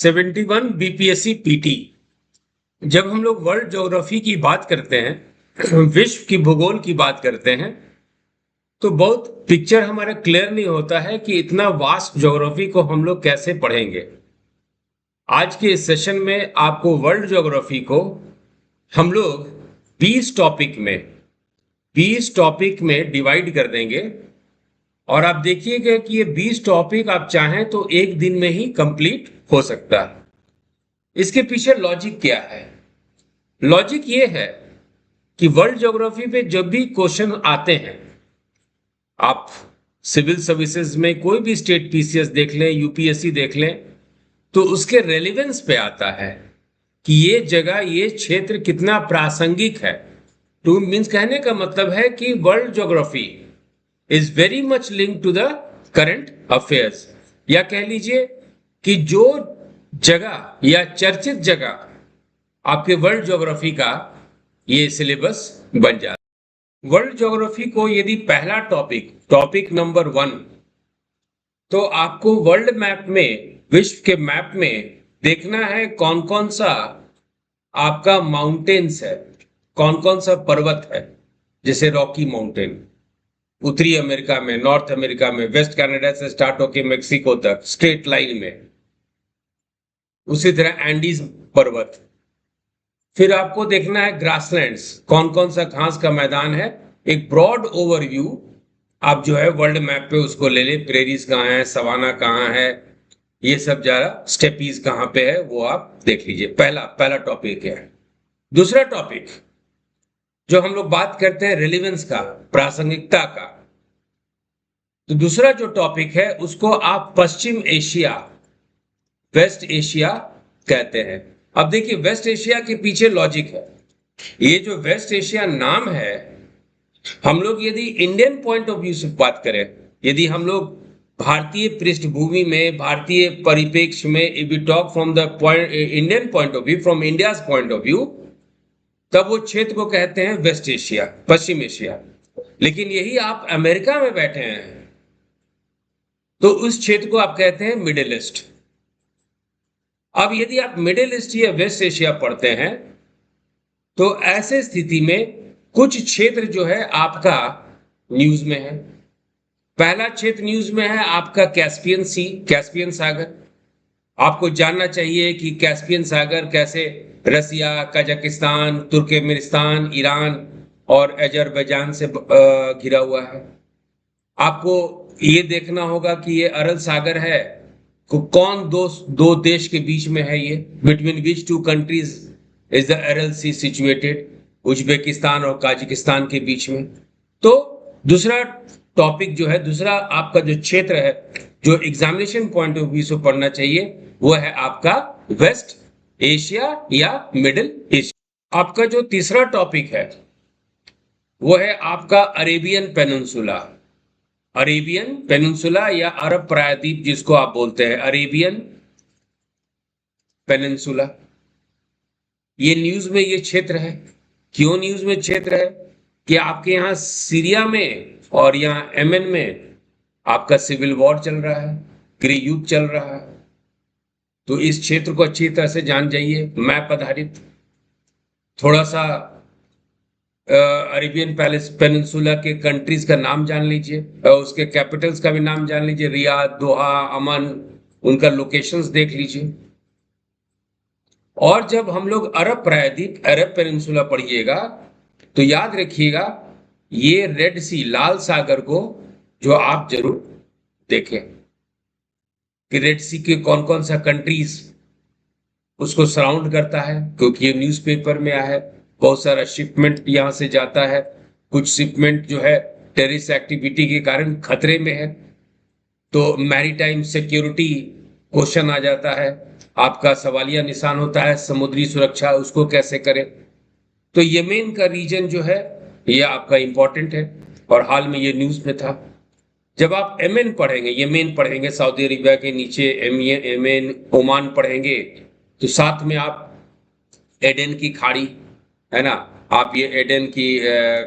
71 BPSC PT. जब हम लोग वर्ल्ड ज्योग्राफी की बात करते हैं, विश्व की भूगोल की बात करते हैं, तो बहुत पिक्चर हमारा क्लियर नहीं होता है कि इतना वास्ट ज्योग्राफी को हम लोग कैसे पढ़ेंगे। आज के इस सेशन में आपको वर्ल्ड ज्योग्राफी को हम लोग 20 टॉपिक में 20 टॉपिक में डिवाइड कर देंगे और आप देखिएगा कि ये 20 टॉपिक आप चाहें तो एक दिन में ही कंप्लीट हो सकता है। इसके पीछे लॉजिक क्या है? लॉजिक ये है कि वर्ल्ड ज्योग्राफी पे जब भी क्वेश्चन आते हैं, आप सिविल सर्विसेज में कोई भी स्टेट पीसीएस देख लें, यूपीएससी देख लें, तो उसके रेलेवेंस पे आता है कि ये जगह, ये क्षेत्र कितना प्रासंगिक है। टू मीन्स कहने का मतलब है कि world geography is very much link to the current affairs, या कह लीजिए कि जो जगह या चर्चित जगह आपके वर्ल्ड ज्योग्राफी का ये सिलेबस बन जाता है। वर्ल्ड ज्योग्राफी को यदि पहला टॉपिक नंबर 1, तो आपको वर्ल्ड मैप में, विश्व के मैप में देखना है कौन कौन सा आपका माउंटेन्स है, कौन कौन सा पर्वत है। जैसे रॉकी माउंटेन उत्तरी अमेरिका में, नॉर्थ अमेरिका में, वेस्ट कनाडा से स्टार्ट होकर मेक्सिको तक स्ट्रेट लाइन में। उसी तरह एंडीज पर्वत। फिर आपको देखना है ग्रासलैंड्स, कौन कौन सा घास का मैदान है। एक ब्रॉड ओवरव्यू आप जो है वर्ल्ड मैप पे उसको ले ले। प्रेरीज कहाँ है, सवाना कहाँ है, ये सब जरा स्टेपीज कहाँ पे है, वो आप देख लीजिए। पहला टॉपिक है। दूसरा टॉपिक जो हम लोग बात करते हैं रेलिवेंस का, प्रासंगिकता का, तो दूसरा जो टॉपिक है उसको आप पश्चिम एशिया, वेस्ट एशिया कहते हैं। अब देखिए, वेस्ट एशिया के पीछे लॉजिक है। ये जो वेस्ट एशिया नाम है, हम लोग यदि इंडियन पॉइंट ऑफ व्यू से बात करें, यदि हम लोग भारतीय पृष्ठभूमि में, भारतीय परिप्रेक्ष्य में, if we talk from the point Indian point of view, from India's point of view, तब वो क्षेत्र को कहते हैं वेस्ट एशिया, पश्चिम एशिया। लेकिन यही आप अमेरिका में बैठे हैं तो उस क्षेत्र को आप कहते हैं मिडिल ईस्ट। अब यदि आप मिडिल ईस्ट या वेस्ट एशिया पढ़ते हैं तो ऐसे स्थिति में कुछ क्षेत्र जो है आपका न्यूज में है। पहला क्षेत्र न्यूज में है आपका कैस्पियन सी, कैस्पियन सागर। आपको जानना चाहिए कि कैस्पियन सागर कैसे रसिया, कजाकिस्तान, तुर्कमेनिस्तान, ईरान और अजरबैजान से घिरा हुआ है। आपको ये देखना होगा कि ये अरल सागर है, कौन दो देश के बीच में है ये, between which two countries is the Aral Sea situated, Uzbekistan और काजाकिस्तान के बीच में। तो दूसरा टॉपिक जो है, दूसरा आपका जो क्षेत्र है जो एग्जामिनेशन पॉइंट ऑफ व्यू से पढ़ना चाहिए, वो है आपका वेस्ट एशिया या मिडिल एशिया। आपका जो तीसरा टॉपिक है वो है आपका अरेबियन पेनिनसुला। अरेबियन पेनिनसुला या अरब प्रायद्वीप जिसको आप बोलते हैं, अरेबियन पेनिनसुला। ये न्यूज में ये क्षेत्र है। क्यों न्यूज में क्षेत्र है? कि आपके यहाँ सीरिया में और यहाँ यमन में आपका सिविल वॉर चल रहा है, गृह युद्ध चल रहा है। तो इस क्षेत्र को अच्छी तरह से जान जाइए। मैप आधारित थोड़ा सा अरेबियन पेनिनसुला के कंट्रीज का नाम जान लीजिए और उसके कैपिटल्स का भी नाम जान लीजिए। रियाद, दोहा, अमन, उनका लोकेशंस देख लीजिए। और जब हम लोग अरब प्रायद्वीप, अरब पेनिनसुला पढ़िएगा तो याद रखिएगा ये रेड सी, लाल सागर को जो आप जरूर देखें कि रेड सी के कौन कौन सा कंट्रीज उसको सराउंड करता है, क्योंकि ये न्यूज़पेपर में आया है। बहुत सारा शिपमेंट यहाँ से जाता है, कुछ शिपमेंट जो है टेररिस्ट एक्टिविटी के कारण खतरे में है, तो मैरीटाइम सिक्योरिटी क्वेश्चन आ जाता है, आपका सवालिया निशान होता है, समुद्री सुरक्षा उसको कैसे करें। तो यमेन का रीजन जो है ये आपका इंपॉर्टेंट है और हाल में ये न्यूज में था। जब आप यमेन पढ़ेंगे, यमेन पढ़ेंगे, सऊदी अरेबिया के नीचे यमेन, ओमान पढ़ेंगे, तो साथ में आप एडन की खाड़ी है ना, आप ये एडन की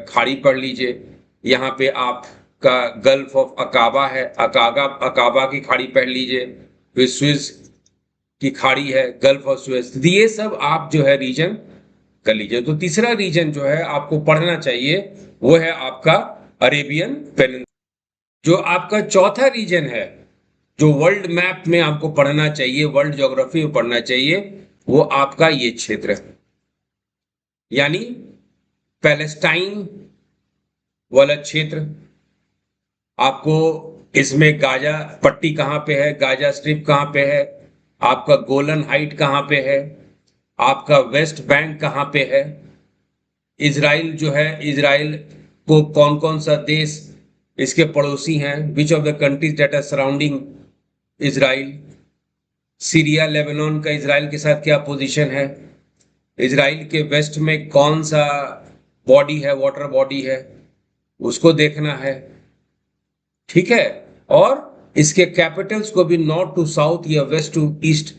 खाड़ी पढ़ लीजिए। यहाँ पे आपका गल्फ ऑफ अकाबा है, अकाबा की खाड़ी पढ़ लीजिए। फिर स्विस की खाड़ी है, गल्फ ऑफ सुएज, तो ये सब आप जो है रीजन कर लीजिए। तो तीसरा रीजन जो है आपको पढ़ना चाहिए वो है आपका अरेबियन पेनिनसुला। जो आपका चौथा रीजन है जो वर्ल्ड मैप में आपको पढ़ना चाहिए, वर्ल्ड ज्योग्राफी में पढ़ना चाहिए, वो आपका ये क्षेत्र है, यानी पैलेस्टाइन वाला क्षेत्र। आपको इसमें गाजा पट्टी कहाँ पे है, गाजा स्ट्रिप कहाँ पे है, आपका गोलन हाइट कहाँ पे है, आपका वेस्ट बैंक कहाँ पे है, इजराइल जो है, इजराइल को कौन कौन सा देश इसके पड़ोसी हैं, which of the countries that are surrounding Israel, Syria Lebanon का इजराइल के साथ क्या पोजीशन है, इजराइल के वेस्ट में कौन सा बॉडी है, वाटर बॉडी है, उसको देखना है, ठीक है। और इसके कैपिटल्स को भी नॉर्थ टू साउथ या वेस्ट टू ईस्ट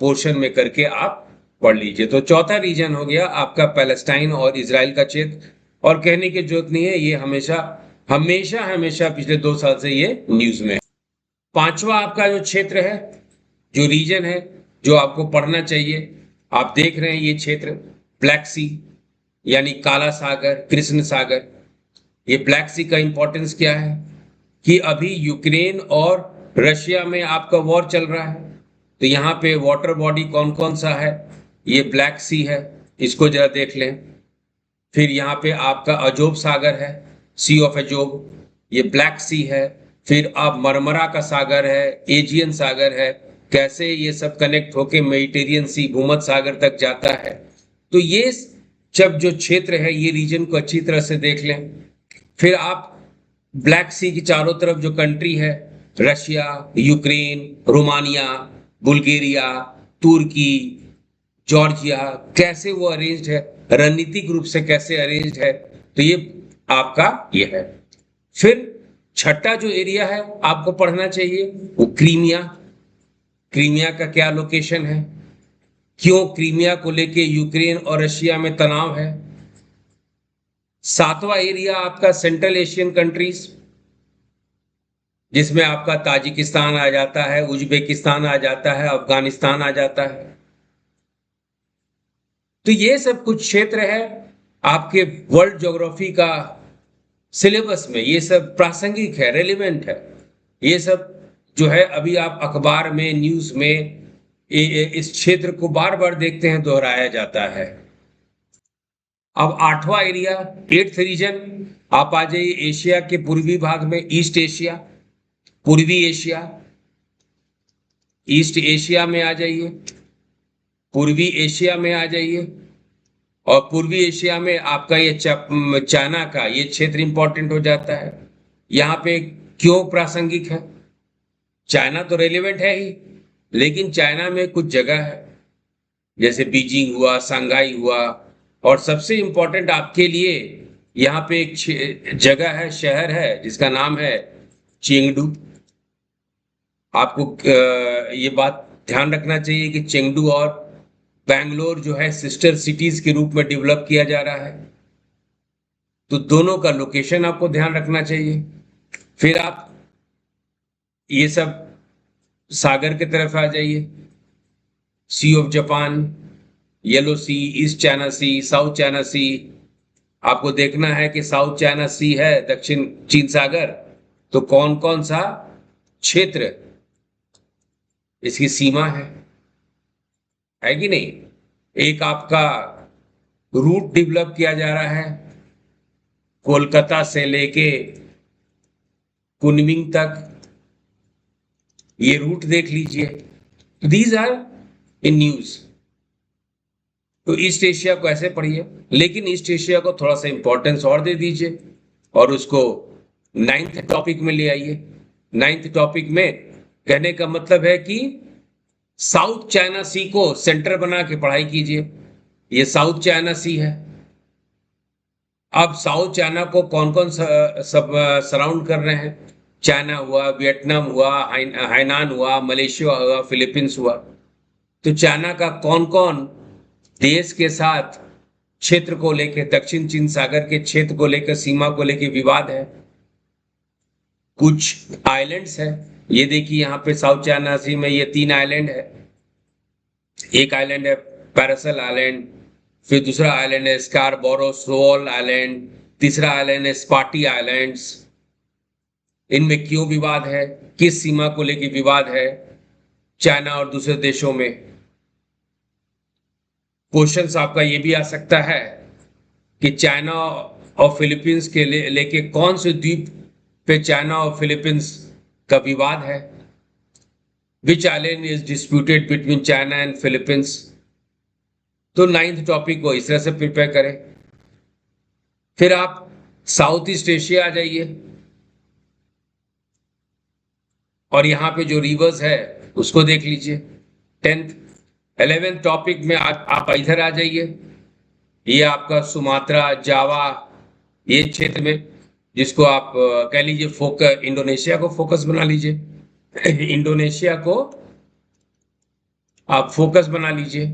पोर्शन में करके आप पढ़ लीजिए। तो चौथा रीजन हो गया आपका पैलेस्टाइन और इजराइल का क्षेत्र, और कहने की जरूरत नहीं है, ये हमेशा हमेशा हमेशा पिछले 2 साल से ये न्यूज में है। पांचवा आपका जो क्षेत्र है, जो रीजन है, जो आपको पढ़ना चाहिए, आप देख रहे हैं ये क्षेत्र ब्लैक सी, यानी काला सागर, कृष्ण सागर। ये ब्लैक सी का इंपॉर्टेंस क्या है कि अभी यूक्रेन और रशिया में आपका वॉर चल रहा है, तो यहाँ पे वाटर बॉडी कौन कौन सा है, ये ब्लैक सी है, इसको जरा देख लें। फिर यहाँ पे आपका अजोब सागर है, सी ऑफ अजोब, ये ब्लैक सी है। फिर आप मरमरा का सागर है, एजियन सागर है, कैसे ये सब कनेक्ट होके मेडिटेरियन सी, भूमध्य सागर तक जाता है। तो ये जब जो क्षेत्र है, ये रीजन को अच्छी तरह से देख लें। फिर आप ब्लैक सी की चारों तरफ जो कंट्री है, रशिया, यूक्रेन, रोमानिया, बुल्गारिया, तुर्की, जॉर्जिया, कैसे वो अरेंज्ड है, रणनीतिक रूप से कैसे अरेंज्ड है, तो ये आपका ये है। फिर छठा जो एरिया है आपको पढ़ना चाहिए वो क्रीमिया। क्रीमिया का क्या लोकेशन है, क्यों क्रीमिया को लेके यूक्रेन और रशिया में तनाव है। सातवां एरिया आपका सेंट्रल एशियन कंट्रीज, जिसमें आपका ताजिकिस्तान आ जाता है, उज्बेकिस्तान आ जाता है, अफगानिस्तान आ जाता है। तो ये सब कुछ क्षेत्र है आपके वर्ल्ड ज्योग्राफी का सिलेबस में, ये सब प्रासंगिक है, रेलिवेंट है। ये सब जो है अभी आप अखबार में, न्यूज में इस क्षेत्र को बार बार देखते हैं, दोहराया जाता है। अब आठवां एरिया, एट्थ रीजन, आप आ जाइए एशिया के पूर्वी भाग में, ईस्ट एशिया, पूर्वी एशिया, ईस्ट एशिया में आ जाइए, पूर्वी एशिया में आ जाइए। और पूर्वी एशिया में आपका ये चाइना का ये क्षेत्र इंपॉर्टेंट हो जाता है। यहाँ पे क्यों प्रासंगिक है, चाइना तो रेलिवेंट है ही, लेकिन चाइना में कुछ जगह है जैसे बीजिंग हुआ, शंघाई हुआ, और सबसे इंपॉर्टेंट आपके लिए यहाँ पे एक जगह है, शहर है जिसका नाम है चेंगडू। आपको ये बात ध्यान रखना चाहिए कि चेंगडू और बैंगलोर जो है सिस्टर सिटीज के रूप में डेवलप किया जा रहा है, तो दोनों का लोकेशन आपको ध्यान रखना चाहिए। फिर आप ये सब सागर की तरफ आ जाइए, sea of Japan, yellow sea, east China sea, south China sea. आपको देखना है कि साउथ चाइना सी है, दक्षिण चीन सागर, तो कौन कौन सा क्षेत्र इसकी सीमा है कि नहीं। एक आपका रूट डेवलप किया जा रहा है कोलकाता से लेके कुनमिंग तक, ये रूट देख लीजिए। These are in news. तो ईस्ट एशिया को ऐसे पढ़िए, लेकिन ईस्ट एशिया को थोड़ा सा इंपॉर्टेंस और दे दीजिए और उसको 9th टॉपिक में ले आइए। 9th टॉपिक में कहने का मतलब है कि साउथ चाइना सी को सेंटर बना के पढ़ाई कीजिए। ये साउथ चाइना सी है। अब साउथ चाइना को कौन कौन सब सराउंड कर रहे हैं, चाइना हुआ, वियतनाम हुआ, हाइनान हुआ, मलेशिया हुआ, फिलीपींस हुआ। तो चाइना का कौन कौन देश के साथ क्षेत्र को लेकर, दक्षिण चीन सागर के क्षेत्र को लेकर, सीमा को लेकर विवाद है। कुछ आइलैंड्स है, ये देखिए यहाँ पे साउथ चाइना सी में ये 3 आइलैंड है, एक आइलैंड है पैरासल आइलैंड, फिर दूसरा आइलैंड है स्कारबोरो शोल आइलैंड, तीसरा आइलैंड है स्पाटी आइलैंड्स। इनमें क्यों विवाद है, किस सीमा को लेकर विवाद है चाइना और दूसरे देशों में। क्वेश्चंस आपका ये भी आ सकता है कि चाइना और फिलीपींस के लेके कौन से द्वीप पे चाइना और फिलीपींस का विवाद है। Which island is disputed between China and Philippines. तो 9th टॉपिक को इस तरह से प्रिपेयर करें। फिर आप साउथ ईस्ट एशिया आ जाइए और यहाँ पे जो रिवर्स है उसको देख लीजिए। 10th 11th टॉपिक में आप इधर आ जाइए, ये आपका सुमात्रा जावा ये क्षेत्र में, जिसको आप कह लीजिए फोकस, इंडोनेशिया को फोकस बना लीजिए। इंडोनेशिया को आप फोकस बना लीजिए।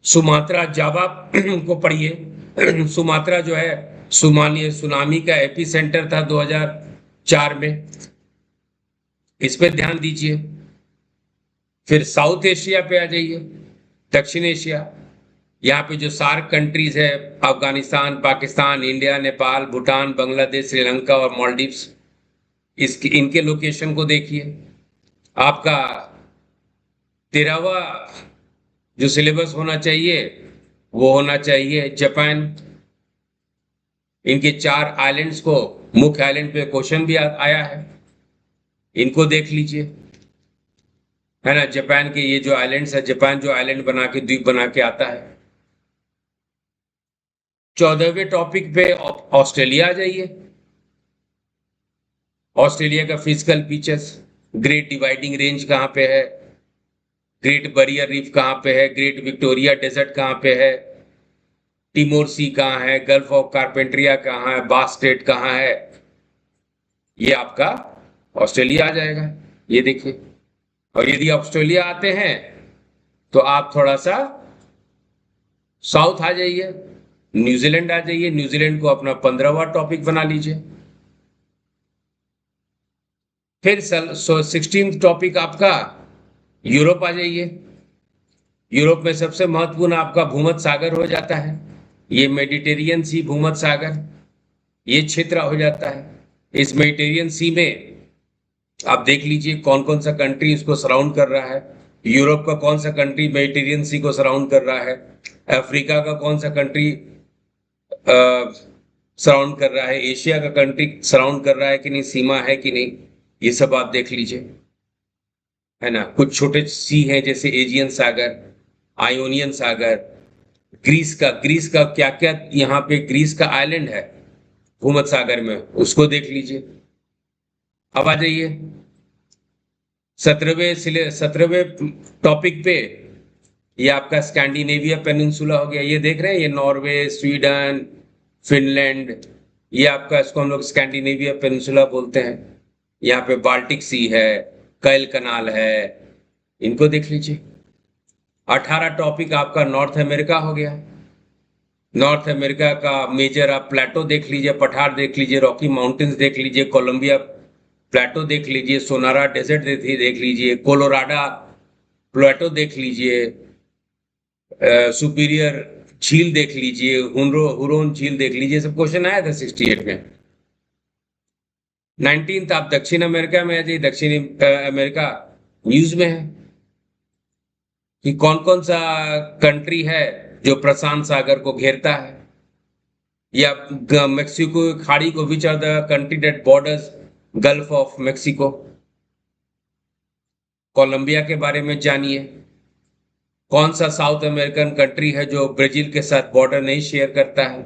सुमात्रा जावा को पढ़िए। सुमात्रा जो है सुनामी का एपी सेंटर था 2004 में, इस पे ध्यान दीजिए। फिर साउथ एशिया पे आ जाइए, दक्षिण एशिया। यहाँ पे जो सार्क कंट्रीज है, अफगानिस्तान, पाकिस्तान, इंडिया, नेपाल, भूटान, बांग्लादेश, श्रीलंका और मालदीव्स, इसकी इनके लोकेशन को देखिए। आपका 13वां जो सिलेबस होना चाहिए वो होना चाहिए जापान। इनके 4 आइलैंड्स को, मुख्य आइलैंड पे क्वेश्चन भी आया है, इनको देख लीजिए, है ना। जापान के ये जो आइलैंड्स है, जापान जो आइलैंड बना के, द्वीप बना के आता है। 14वें टॉपिक पे ऑस्ट्रेलिया आ जाइए। ऑस्ट्रेलिया का physical features, great dividing range कहाँ पे है, ग्रेट बैरियर रीफ कहाँ पे है, ग्रेट विक्टोरिया डेजर्ट कहाँ पे है, टिमोर सी कहाँ है, गल्फ ऑफ कारपेंट्रिया कहाँ है, बास स्ट्रेट कहाँ है। ये आपका ऑस्ट्रेलिया आ जाएगा, ये देखिए। और यदि ऑस्ट्रेलिया आते हैं तो आप थोड़ा सा साउथ आ जाइए, न्यूजीलैंड आ जाइए। न्यूजीलैंड को अपना 15वां टॉपिक बना लीजिए। फिर 16th टॉपिक आपका यूरोप आ जाइए। यूरोप में सबसे महत्वपूर्ण आपका भूमध्य सागर हो जाता है, ये मेडिटेरियन सी भूमध्य सागर, ये क्षेत्र हो जाता है। इस मेडिटेरियन सी में आप देख लीजिए कौन कौन सा कंट्री इसको सराउंड कर रहा है। यूरोप का कौन सा कंट्री मेडिटेरियन सी को सराउंड कर रहा है, अफ्रीका का कौन सा कंट्री सराउंड कर रहा है, एशिया का कंट्री सराउंड कर रहा है कि नहीं, सीमा है कि नहीं, ये सब आप देख लीजिए, है ना। कुछ छोटे सी हैं जैसे एजियन सागर, आयोनियन सागर, ग्रीस का क्या क्या यहाँ पे ग्रीस का आइलैंड है भूमध्य सागर में, उसको देख लीजिए। अब आ जाइए 17वें टॉपिक पे, ये आपका स्कैंडिनेविया पेनिनसुला हो गया। ये देख रहे हैं, ये नॉर्वे, स्वीडन, फिनलैंड, ये आपका, इसको हम लोग स्कैंडिनेविया पेनिनसुला बोलते हैं। यहाँ पे बाल्टिक सी है, कैल कनाल है, इनको देख लीजिए। 18 टॉपिक आपका नॉर्थ अमेरिका हो गया। नॉर्थ अमेरिका का मेजर आप प्लेटो देख लीजिए, पठार देख लीजिए, रॉकी माउंटेन्स देख लीजिए, कोलंबिया प्लेटो देख लीजिए, सोनारा डेजर्ट देख लीजिए, कोलोराडा प्लेटो देख लीजिए, सुपीरियर झील देख लीजिए, हुरोन झील देख लीजिए। सब क्वेश्चन आया था 68 में। 19th आप दक्षिण अमेरिका में आ जाइए। दक्षिण अमेरिका न्यूज में है कि कौन कौन सा कंट्री है जो प्रशांत सागर को घेरता है, या मेक्सिको खाड़ी को, which are the country that borders Gulf of Mexico. Colombia के बारे में जानिए। कौन सा साउथ अमेरिकन कंट्री है जो ब्राजील के साथ बॉर्डर नहीं शेयर करता है।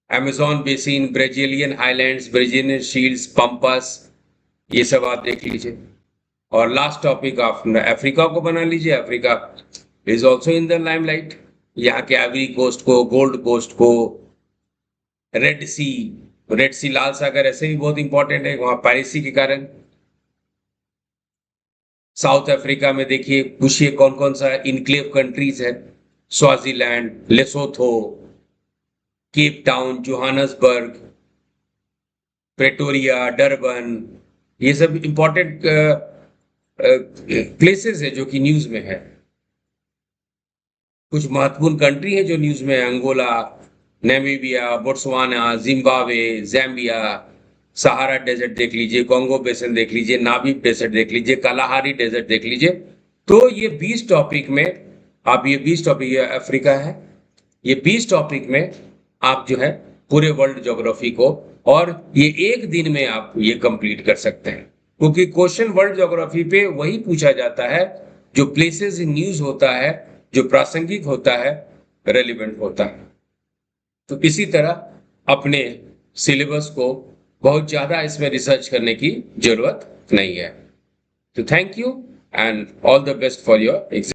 Amazon basin, Brazilian islands, Brazilian shields, pampas, ये सब आप देख लीजिए। और लास्ट टॉपिक आप अफ्रीका को बना लीजिए। Africa is also in the limelight. यहाँ के आइवरी कोस्ट को, गोल्ड कोस्ट को, रेड सी लाल सागर ऐसे भी बहुत इंपॉर्टेंट है वहां पायरेसी के कारण। साउथ अफ्रीका में देखिए, पूछिए कौन कौन सा इनक्लेव कंट्रीज है। Swaziland, Lesotho, Cape Town, Johannesburg, Pretoria, Durban, ये सब इंपॉर्टेंट प्लेसेस है जो कि न्यूज में है, कुछ महत्वपूर्ण कंट्री है जो न्यूज में है, Angola, Namibia, Botswana, Zimbabwe, Zambia, Sahara desert देख लीजिए, कॉन्गो बेसिन देख लीजिए, नामीब डेजर्ट देख लीजिए, कालाहारी डेजर्ट देख लीजिए। तो ये 20 टॉपिक में आप, ये 20 टॉपिक, ये अफ्रीका है, ये 20 टॉपिक में आप जो है पूरे वर्ल्ड ज्योग्राफी को, और ये एक दिन में आप ये कंप्लीट कर सकते हैं, क्योंकि क्वेश्चन वर्ल्ड ज्योग्राफी पे वही पूछा जाता है जो प्लेसेस इन न्यूज होता है, जो प्रासंगिक होता है, रेलिवेंट होता है। तो इसी तरह अपने सिलेबस को बहुत ज्यादा इसमें रिसर्च करने की जरूरत नहीं है। तो thank you and all the best for your exam.